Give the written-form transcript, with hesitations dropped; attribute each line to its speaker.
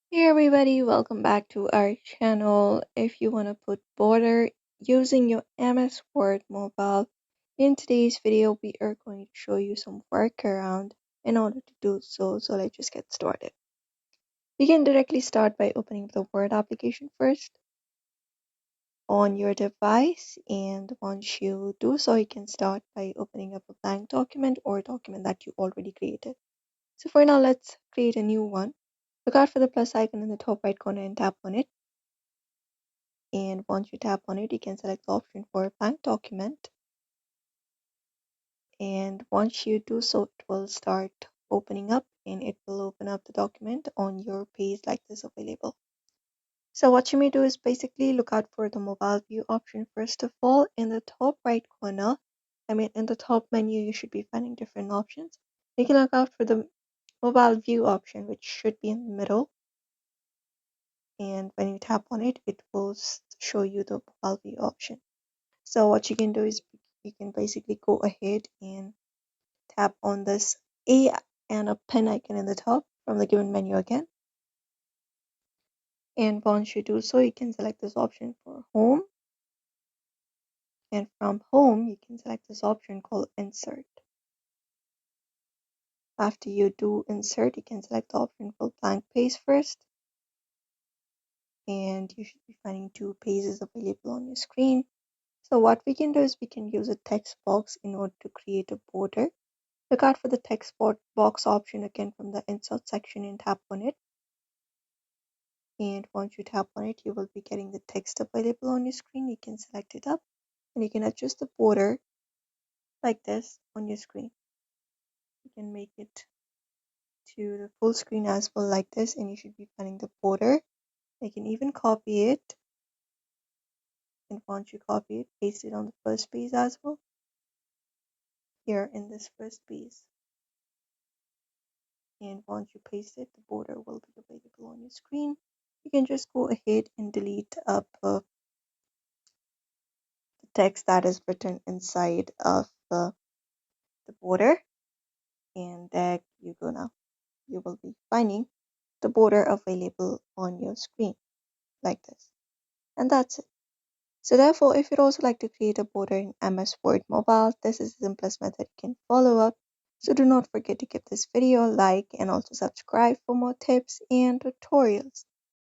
Speaker 1: Hey everybody, welcome back to our channel. If you want to put border using your MS Word mobile, in today's video we are going to show you some workaround in order to do so. So let's just get started. You can directly start by opening the Word application first on your device, and once you do so, you can start by opening up a blank document or a document that you already created. So for now, let's create a new one. Look out for the plus icon in the top right corner and tap on it. And once you tap on it, you can select the option for a blank document. And once you do so, it will start opening up and it will open up the document on your page like this available. So what you may do is basically look out for the mobile view option first of all. In the top right corner, in the top menu, you should be finding different options. You can look out for the mobile view option, which should be in the middle. And when you tap on it, it will show you the mobile view option. So what you can do is you can basically go ahead and tap on this A and a pen icon in the top from the given menu again. And once you do so, you can select this option for home. And from home, you can select this option called insert. After you do insert, you can select the option called blank page first. And you should be finding two pages available on your screen. So what we can do is we can use a text box in order to create a border. Look out for the text box option again from the insert section and tap on it. And once you tap on it, you will be getting the text available on your screen. You can select it up and you can adjust the border like this on your screen. You can make it to the full screen as well like this, and you should be finding the border. You can even copy it. And once you copy it, paste it on the first page as well. Here in this first piece. And once you paste it, the border will be available on your screen. You can just go ahead and delete up the text that is written inside of the border, and there you go. Now you will be finding the border available on your screen like this, and that's it. So therefore, if you'd also like to create a border in MS Word Mobile, this is the simplest method you can follow up. So do not forget to give this video a like and also subscribe for more tips and tutorials.